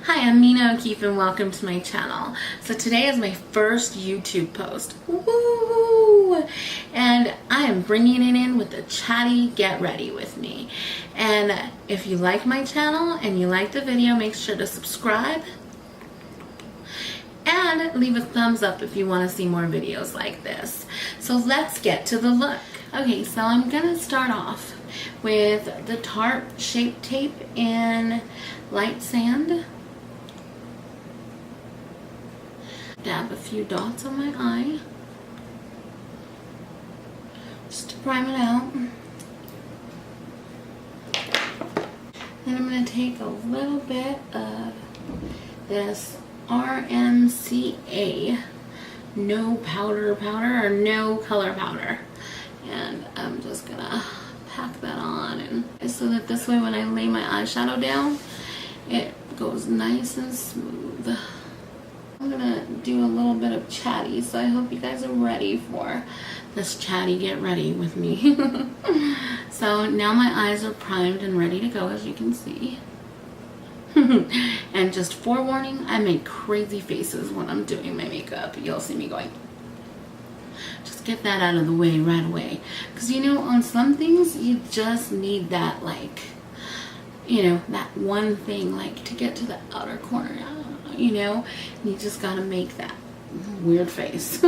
Hi, I'm Mena O'Keefe and welcome to my channel. So today is my first YouTube post. Woo! And I am bringing it in with the chatty get ready with me. And if you like my channel and you like the video, make sure to subscribe and leave a thumbs up if you want to see more videos like this. So let's get to the look. Okay, so I'm gonna start off with the Tarte Shapetape in light sand. Dab a few dots on my eye just to prime it out. Then I'm going to take a little bit of this RMCA no powder or no color powder, and I'm just going to pack that on, and so that this way when I lay my eyeshadow down it goes nice and smooth. I'm gonna do a little bit of chatty, so I hope you guys are ready for this chatty get ready with me. So now my eyes are primed and ready to go, as you can see. And just forewarning, I make crazy faces when I'm doing my makeup. You'll see me going. Just get that out of the way right away, because you know, on some things you just need that, like, you know, that one thing, like to get to the outer corner, you know, you just gotta make that weird face.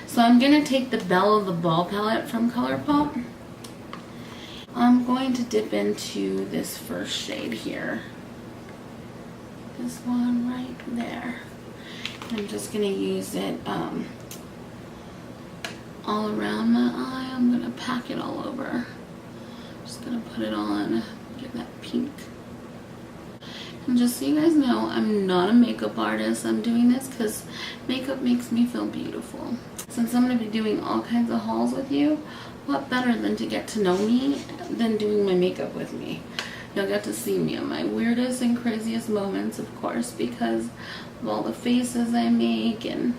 So I'm gonna take the Belle of the Ball palette from Colourpop. I'm going to dip into this first shade here, this one right there. I'm just gonna use it all around my eye. I'm gonna pack it all over. Just gonna put it on, get that pink. And just so you guys know, I'm not a makeup artist. I'm doing this because makeup makes me feel beautiful. Since I'm going to be doing all kinds of hauls with you, what better than to get to know me than doing my makeup with me? You'll get to see me in my weirdest and craziest moments, of course, because of all the faces I make, and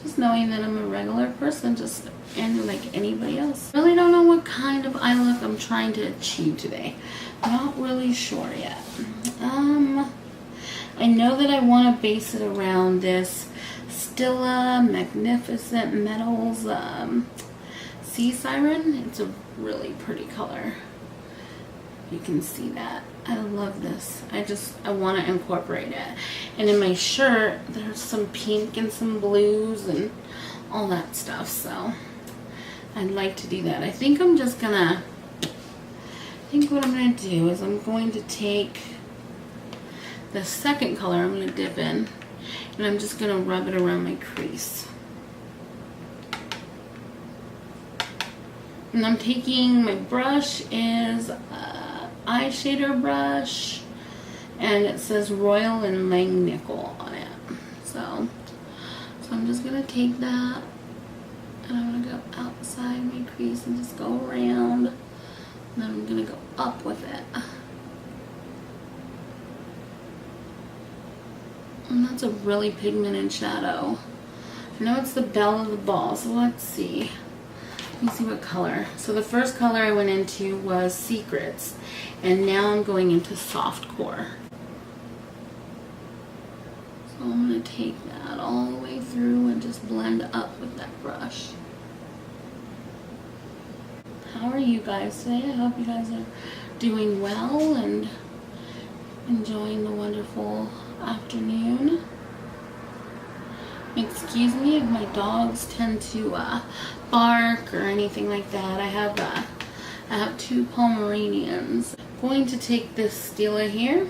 just knowing that I'm a regular person, just and like anybody else. I really don't know what kind of eye look I'm trying to achieve today. Not really sure yet. I know that I want to base it around this Stila Magnificent Metals Sea Siren. It's a really pretty color. You can see that. I love this. I want to incorporate it. And in my shirt, there's some pink and some blues and all that stuff. So I'd like to do that. I think what I'm going to do is I'm going to take the second color I'm going to dip in, and I'm just going to rub it around my crease. And I'm taking, my brush is eyeshadow brush, and it says Royal and Lang Nickel on it. So I'm just going to take that, and I'm going to go outside my crease and just go around. And then I'm going to go up with it. And that's a really pigmented shadow. I know it's the Belle of the Ball, so let's see. Let me see what color. So the first color I went into was Secrets, and now I'm going into Soft Core. So I'm going to take that all the way through and just blend up with that brush. How are you guys today? I hope you guys are doing well and enjoying the wonderful afternoon. Excuse me if my dogs tend to bark or anything like that. I have two Pomeranians. I'm going to take this Stila here,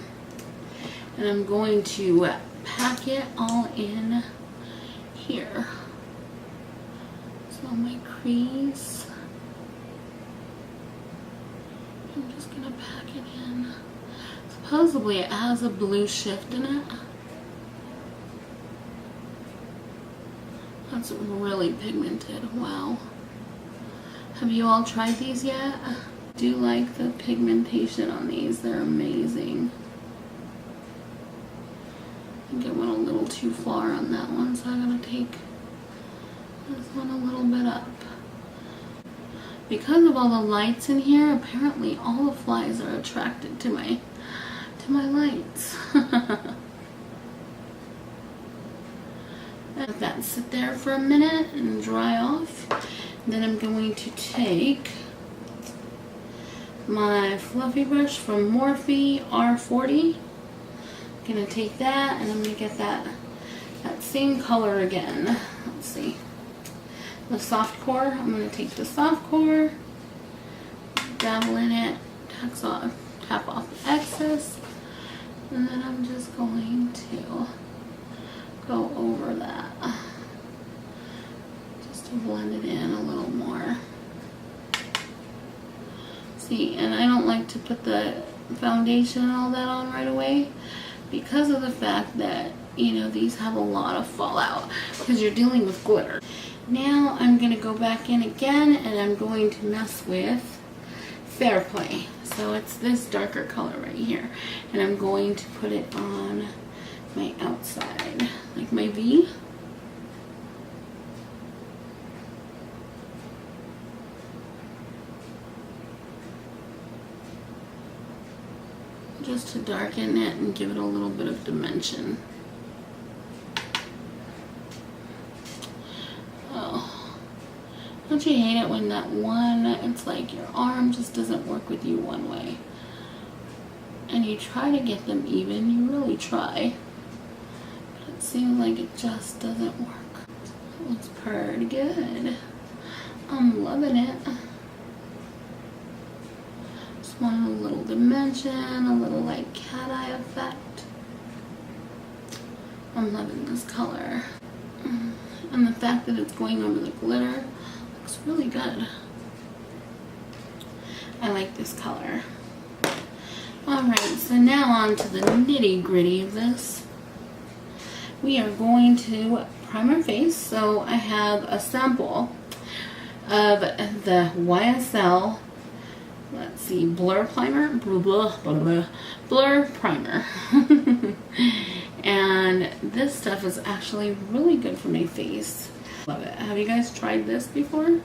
and I'm going to pack it all in here. So my crease. I'm just gonna pack it in. Supposedly it has a blue shift in it. That's really pigmented. Wow. Have you all tried these yet? I do like the pigmentation on these. They're amazing. I think I went a little too far on that one, so I'm gonna take this one a little bit up. Because of all the lights in here, apparently all the flies are attracted to my lights. Let that sit there for a minute and dry off. Then I'm going to take my fluffy brush from Morphe R40. I'm going to take that and I'm going to get that same color again. Let's see. The soft core. I'm going to take the soft core, dabble in it, tap off the excess, and then I'm just going to go over that just to blend it in a little more. See, and I don't like to put the foundation and all that on right away because of the fact that, you know, these have a lot of fallout because you're dealing with glitter. Now I'm going to go back in again and I'm going to mess with Fair Play. So it's this darker color right here. And I'm going to put it on my outside, like my V. Just to darken it and give it a little bit of dimension. Don't you hate it when that one, it's like your arm just doesn't work with you one way. And you try to get them even, you really try. But it seems like it just doesn't work. It looks pretty good. I'm loving it. Just want a little dimension, a little like cat eye effect. I'm loving this color. And the fact that it's going over the glitter looks really good. I like this color. Alright, so now on to the nitty gritty of this. We are going to prime our face. So I have a sample of the YSL, let's see, Blur Primer, Blur Primer. And this stuff is actually really good for my face. Love it. Have you guys tried this before?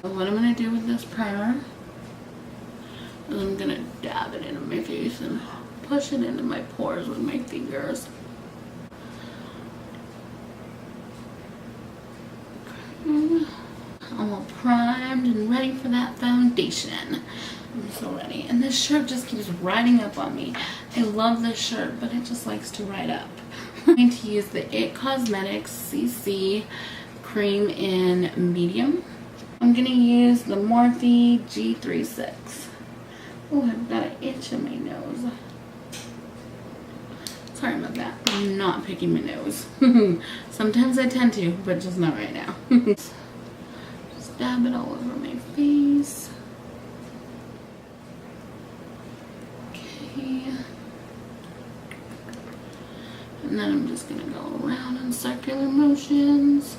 So what I'm going to do with this primer is I'm going to dab it into my face and push it into my pores with my fingers. I'm all primed and ready for that foundation. I'm so ready. And this shirt just keeps riding up on me. I love this shirt, but it just likes to ride up. I'm going to use the IT Cosmetics CC cream in medium. I'm going to use the Morphe G36. Oh, I've got an itch in my nose. Sorry about that. I'm not picking my nose. Sometimes I tend to, but just not right now. Just dab it all over my face. Okay. And then I'm just going to go around in circular motions.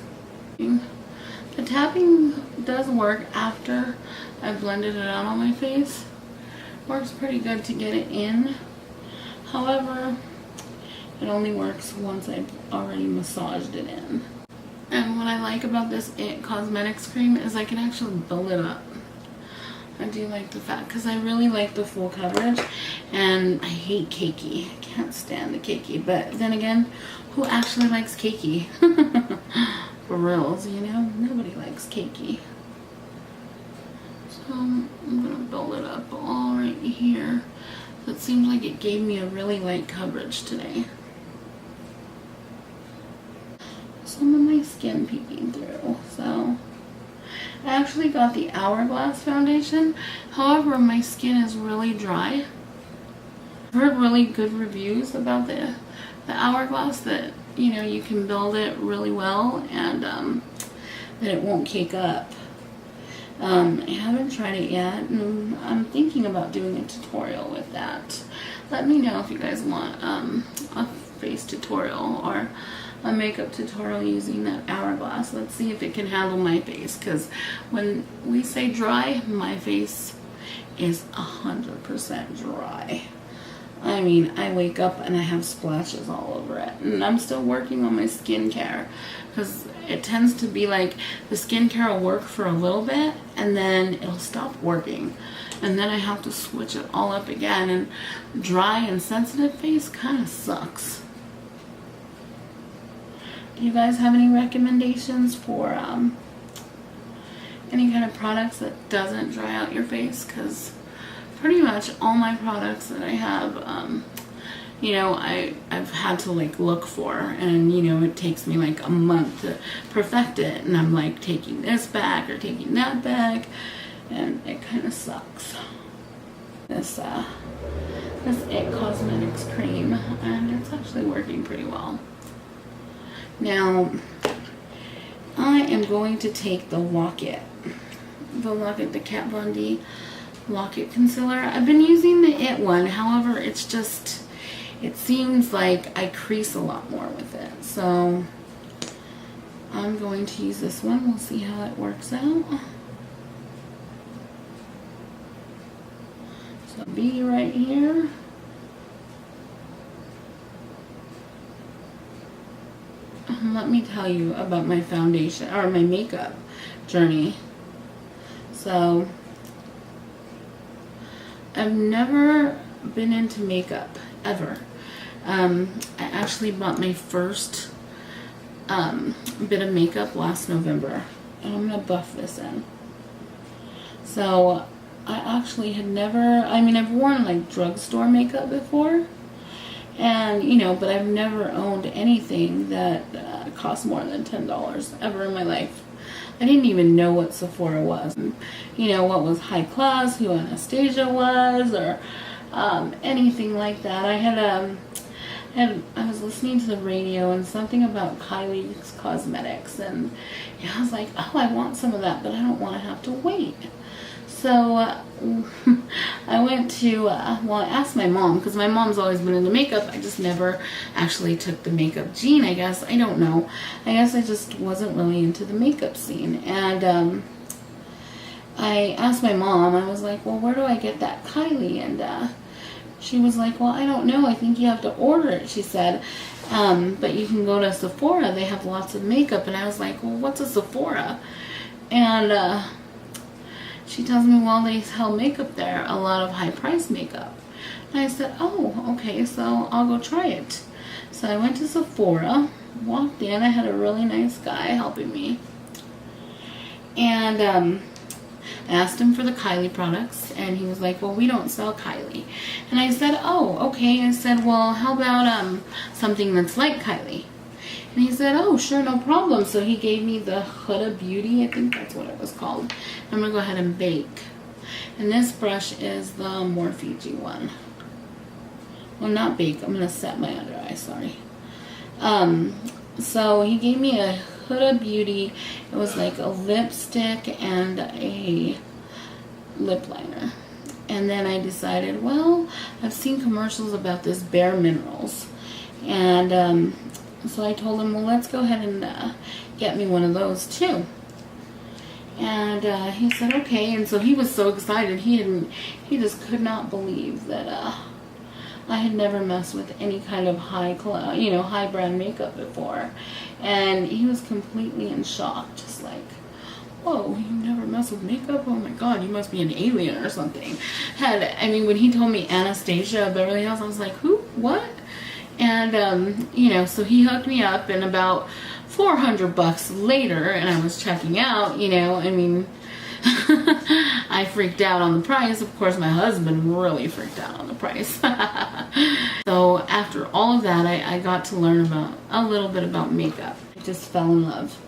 The tapping does work after I've blended it out on my face. Works pretty good to get it in. However, it only works once I've already massaged it in. And what I like about this IT Cosmetics cream is I can actually build it up. I do like the fact, because I really like the full coverage, and I hate cakey. I can't stand the cakey, but then again, who actually likes cakey? For reals, you know? Nobody likes cakey. So I'm going to build it up all right here. So it seems like it gave me a really light coverage today. Some of my skin peeking through, so I actually got the Hourglass foundation. However, my skin is really dry. I've heard really good reviews about the Hourglass, that, you know, you can build it really well and that it won't cake up. I haven't tried it yet, and I'm thinking about doing a tutorial with that. Let me know if you guys want a face tutorial or a makeup tutorial using that Hourglass. Let's see if it can handle my face, because when we say dry, my face is 100% dry. I mean, I wake up and I have splashes all over it. And I'm still working on my skincare because it tends to be like the skincare will work for a little bit and then it'll stop working. And then I have to switch it all up again. And dry and sensitive face kind of sucks. Do you guys have any recommendations for any kind of products that doesn't dry out your face? Because pretty much all my products that I have, you know, I've had to like look for, and you know, it takes me like a month to perfect it, and I'm like taking this back or taking that back, and it kind of sucks. This It Cosmetics cream, and it's actually working pretty well. Now, I am going to take the Lock-It, the Kat Von D Lock-It concealer. I've been using the It one, however, it's just, it seems like I crease a lot more with it. So I'm going to use this one. We'll see how it works out. So B right here. Let me tell you about my foundation or my makeup journey. So I've never been into makeup ever. I actually bought my first bit of makeup last November, and I'm gonna buff this in. So I actually had never, I mean, I've worn like drugstore makeup before, and you know, but I've never owned anything that cost more than $10 ever in my life. I didn't even know what Sephora was, you know, what was high class, who Anastasia was, or anything like that. I was listening to the radio and something about Kylie's Cosmetics, and yeah, I was like, oh, I want some of that, but I don't want to have to wait. So I went to, well, I asked my mom, because my mom's always been into makeup. I just never actually took the makeup gene, I guess. I don't know. I guess I just wasn't really into the makeup scene. And I asked my mom, I was like, well, where do I get that Kylie? And she was like, well, I don't know. I think you have to order it, she said. But you can go to Sephora. They have lots of makeup. And I was like, well, what's a Sephora? And she tells me, well, they sell makeup there, a lot of high-priced makeup. And I said, oh, okay, so I'll go try it. So I went to Sephora, walked in. I had a really nice guy helping me. And I asked him for the Kylie products, and he was like, well, we don't sell Kylie. And I said, oh, okay. I said, well, how about something that's like Kylie? And he said, oh, sure, no problem. So he gave me the Huda Beauty, I think that's what it was called. I'm going to go ahead and bake. And this brush is the Morphe one. Well, not bake. I'm going to set my under eye, sorry. So he gave me a Huda Beauty. It was like a lipstick and a lip liner. And then I decided, well, I've seen commercials about this Bare Minerals. And so I told him, well, let's go ahead and get me one of those too. And he said, okay. And so he was so excited. He just could not believe that I had never messed with any kind of high brand makeup before. And he was completely in shock, just like, whoa, you never mess with makeup? Oh my God, you must be an alien or something. I mean, when he told me Anastasia Beverly Hills, I was like, who? What? And, you know, so he hooked me up, and about $400 later, and I was checking out, you know, I mean, I freaked out on the price. Of course, my husband really freaked out on the price. So after all of that, I got to learn a little bit about makeup. I just fell in love.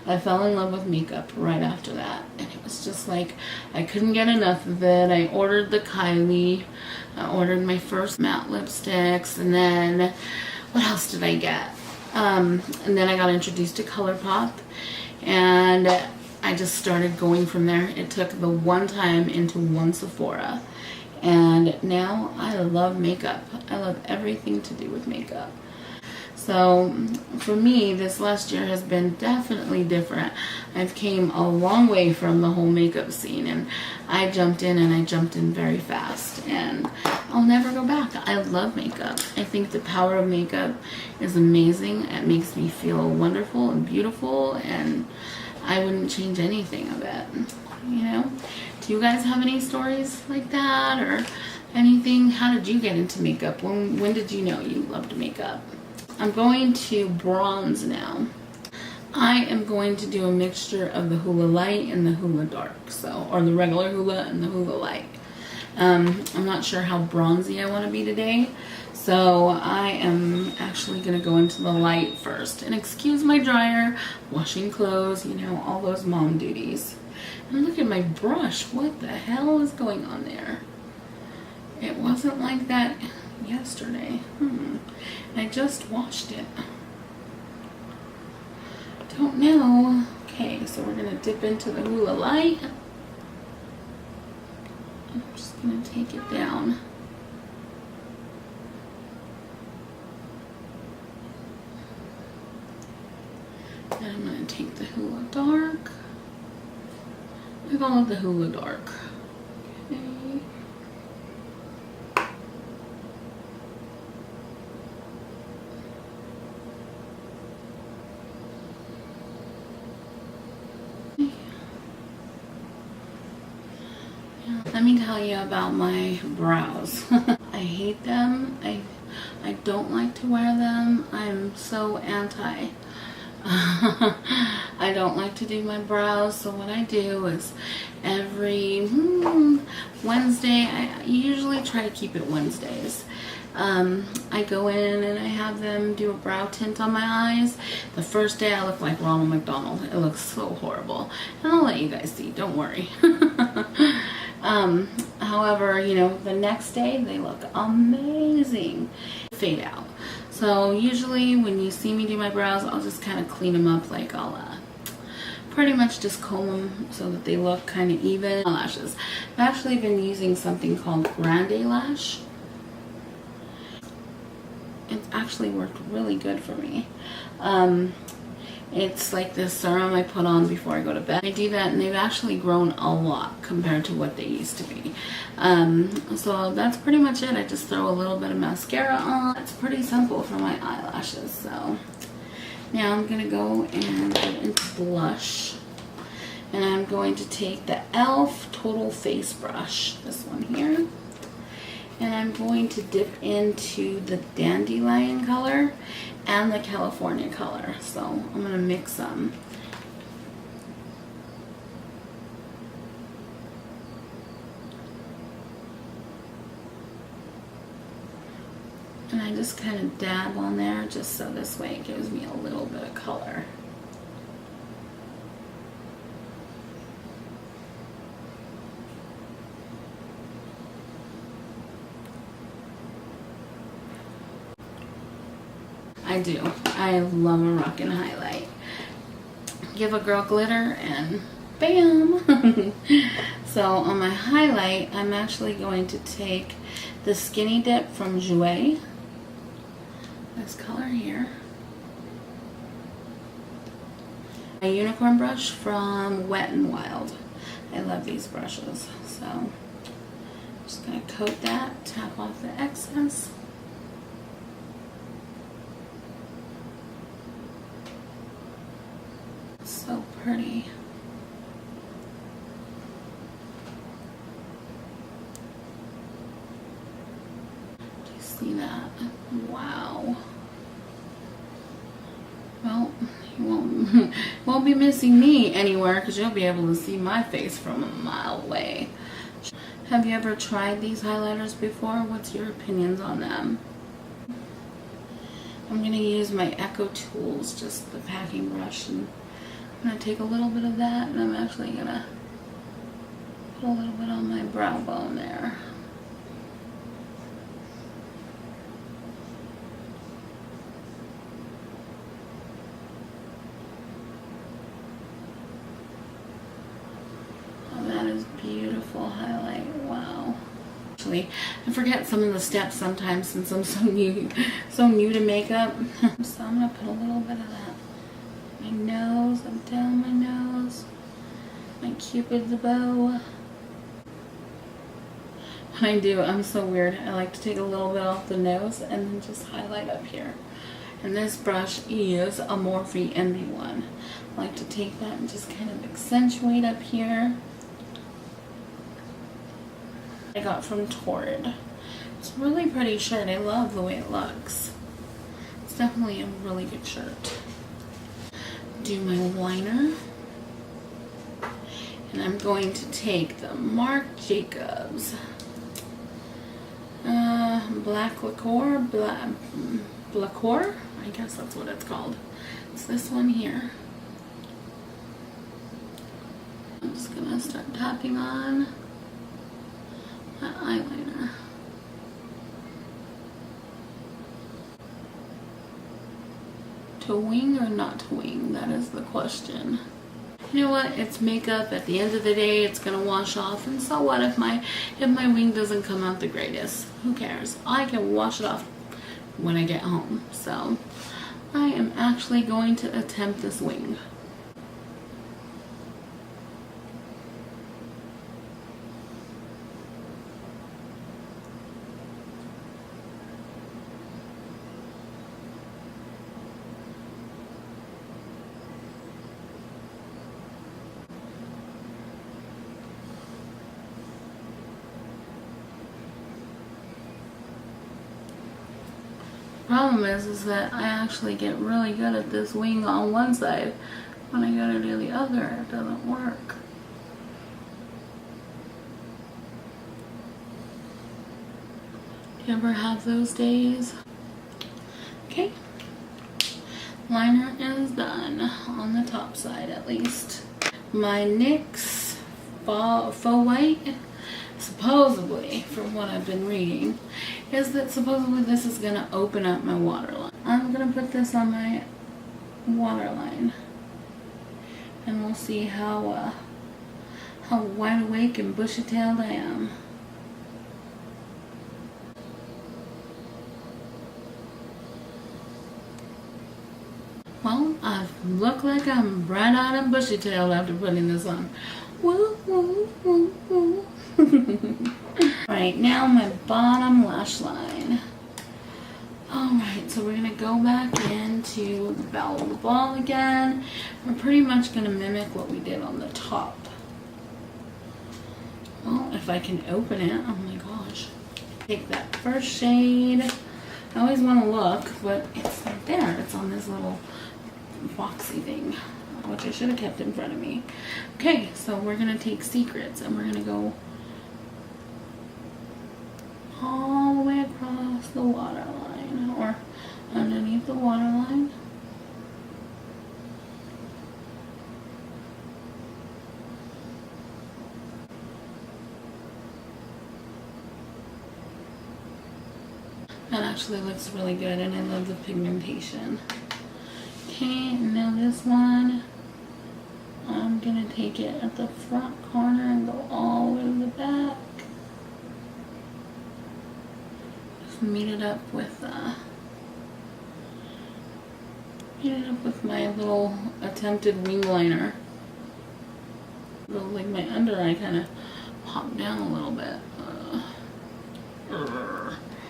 I fell in love with makeup right after that. And it was just like, I couldn't get enough of it. I ordered the Kylie. I ordered my first matte lipsticks. And then, what else did I get? And then I got introduced to Colourpop. And I just started going from there. It took the one time into one Sephora. And now I love makeup. I love everything to do with makeup. So for me, this last year has been definitely different. I've came a long way from the whole makeup scene, and I jumped in, and I jumped in very fast. And I'll never go back. I love makeup. I think the power of makeup is amazing. It makes me feel wonderful and beautiful, and I wouldn't change anything of it, you know? Do you guys have any stories like that or anything? How did you get into makeup? When did you know you loved makeup? I'm going to bronze now. I am going to do a mixture of the Hoola Light and the Hoola Dark, or the regular Hoola and the Hoola Light. I'm not sure how bronzy I want to be today, so I am actually going to go into the light first. And excuse my dryer, washing clothes, you know, all those mom duties. And look at my brush. What the hell is going on there? It wasn't like that yesterday. I just washed it. Don't know. Okay, so we're going to dip into the Hoola Light. I'm just going to take it down. And I'm going to take the Hoola Dark. I call it the Hoola Dark. Okay. Let me tell you about my brows. I hate them. I don't like to wear them. I'm so anti. I don't like to do my brows, so what I do is every Wednesday, I usually try to keep it Wednesdays. I go in and I have them do a brow tint on my eyes. The first day I look like Ronald McDonald. It looks so horrible. And I'll let you guys see, don't worry. However, you know, the next day they look amazing. Fade out. So usually when you see me do my brows, I'll just kind of clean them up, like I'll pretty much just comb them so that they look kind of even. Lashes. I've actually been using something called Grande Lash. It's actually worked really good for me. It's like this serum I put on before I go to bed. I do that and they've actually grown a lot compared to what they used to be. So that's pretty much it. I just throw a little bit of mascara on. It's pretty simple for my eyelashes. So now I'm going to go and get into blush. And I'm going to take the e.l.f. Total Face Brush, this one here. And I'm going to dip into the dandelion color and the California color. So I'm going to mix them. And I just kind of dab on there just so this way it gives me a little bit of color. I do. I love a rockin' highlight. Give a girl glitter and bam! So on my highlight, I'm actually going to take the Skinny Dip from Jouer. This color here. A unicorn brush from Wet n Wild. I love these brushes. So I'm just going to coat that, tap off the excess. So pretty. Do you see that? Wow. Well, you won't be missing me anywhere because you'll be able to see my face from a mile away. Have you ever tried these highlighters before? What's your opinions on them? I'm going to use my Echo Tools, just the packing brush, and I'm going to take a little bit of that, and I'm actually going to put a little bit on my brow bone there. Oh, that is beautiful highlight. Wow. Actually, I forget some of the steps sometimes since I'm so new to makeup. So I'm going to put a little bit of that. My nose, I'm down my nose, my cupid's bow. What I do, I'm so weird. I like to take a little bit off the nose and then just highlight up here. And this brush is a Morphe Envy one. I like to take that and just kind of accentuate up here. I got from Tarte. It's a really pretty shirt. I love the way it looks. It's definitely a really good shirt. Do my liner. And I'm going to take the Marc Jacobs blaquer, I guess that's what it's called. It's this one here. I'm just gonna start tapping on my eyeliner. To wing or not to wing? That is the question. You know what? It's makeup. At the end of the day, it's gonna wash off. And so what if my wing doesn't come out the greatest? Who cares? I can wash it off when I get home. So I am actually going to attempt this wing. Problem is that I actually get really good at this wing on one side. When I go to do the other, it doesn't work. Do you ever have those days? Okay. Liner is done on the top side at least. My NYX faux white, supposedly, from what I've been reading, is that supposedly this is going to open up my waterline. I'm going to put this on my waterline, and we'll see how wide awake and bushy-tailed I am. Well, I look like I'm bright-eyed and bushy-tailed after putting this on. Woo, woo, woo, woo. Alright, now my bottom lash line. Alright, so we're going to go back into the Belle ball again. We're pretty much going to mimic what we did on the top. Well, if I can open it, oh my gosh. Take that first shade. I always want to look, but it's not there. It's on this little boxy thing, which I should have kept in front of me. Okay, so we're going to take Secrets, and we're going to go all the way across the waterline, or underneath the waterline. That actually looks really good, and I love the pigmentation. Okay, and now this one, I'm gonna take it at the front corner and go all the way to the back. Meet it up with my little attempted wing liner. Like my under eye kind of popped down a little bit.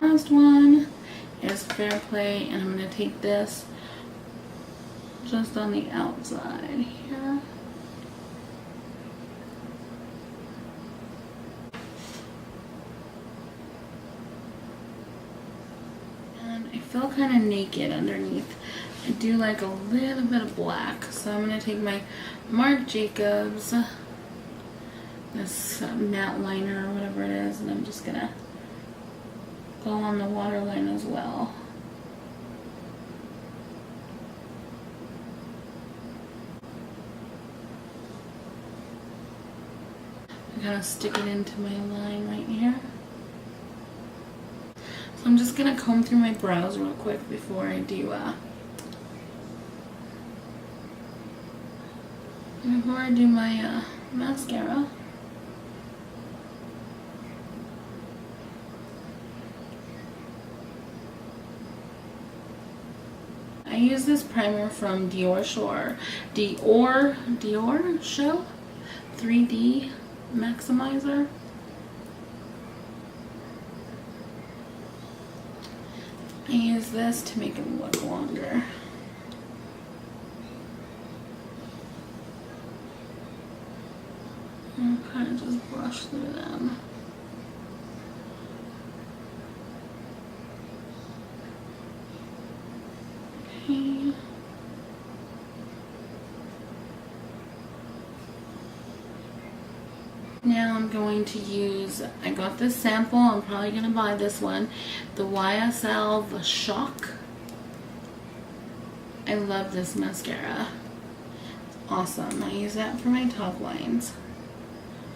Last one is Fair Play, and I'm going to take this just on the outside here. I feel kind of naked underneath. I do like a little bit of black, so I'm going to take my Marc Jacobs, this matte liner or whatever it is, and I'm just going to go on the waterline as well. I'm going to stick it into my line right here. So I'm just going to comb through my brows real quick before I do my mascara. I use this primer from Dior Show 3D Maximizer. I use this to make them look longer. And kind of just brush through them. Okay. Now I'm going to use, I got this sample, I'm probably going to buy this one, the YSL The Shock. I love this mascara. It's awesome. I use that for my top lines.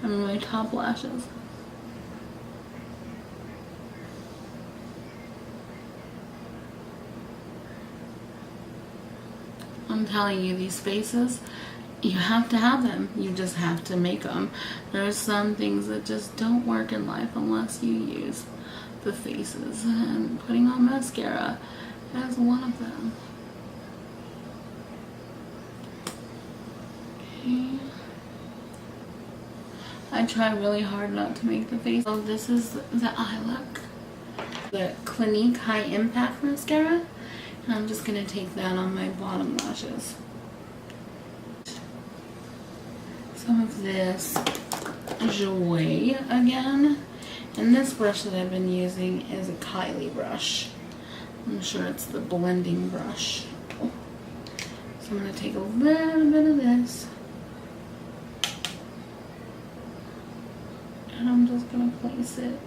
I mean my top lashes. I'm telling you, these faces, you have to have them. You just have to make them. There's some things that just don't work in life unless you use the faces. And putting on mascara is one of them. Okay. I try really hard not to make the face. So this is the eye look. The Clinique High Impact Mascara. And I'm just going to take that on my bottom lashes. Some of this Jouer again. And this brush that I've been using is a Kylie brush. I'm sure it's the blending brush. So I'm going to take a little bit of this. And I'm just going to place it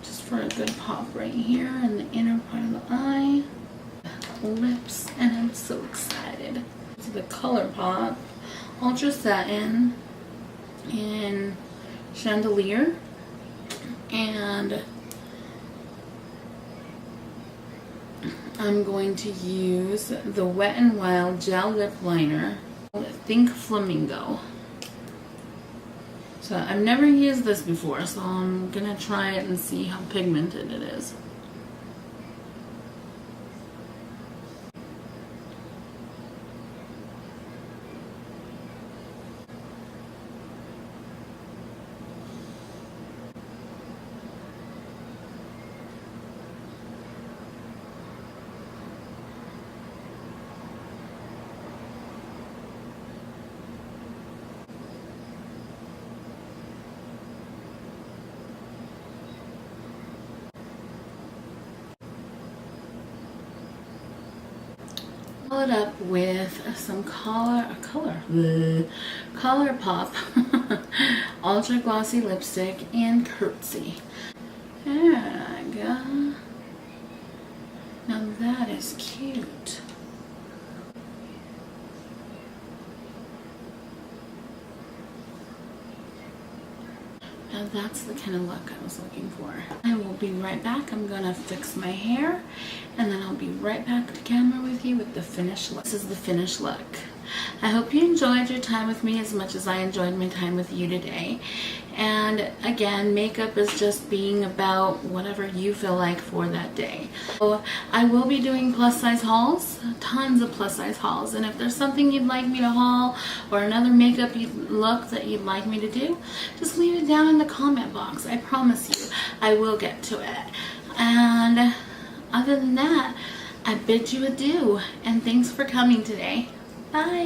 just for a good pop right here in the inner part of the eye. Lips, and I'm so excited. This is the Colourpop Ultra Satin in Chandelier, and I'm going to use the Wet n Wild Gel Lip Liner, Think Flamingo. So I've never used this before, so I'm gonna try it and see how pigmented it is. Follow it up with some Colourpop Ultra Glossy Lipstick in Curtsy. There I go. Now that is cute. Now that's the kind of look I was looking for. I will be right back. I'm gonna fix my hair and then I'll be right back to camera with you with the finished look. This is the finished look. I hope you enjoyed your time with me as much as I enjoyed my time with you today. And again, makeup is just being about whatever you feel like for that day. So I will be doing plus size hauls, tons of plus size hauls. And if there's something you'd like me to haul or another makeup look that you'd like me to do, just leave it down in the comment box. I promise you, I will get to it. And other than that, I bid you adieu and thanks for coming today. Bye.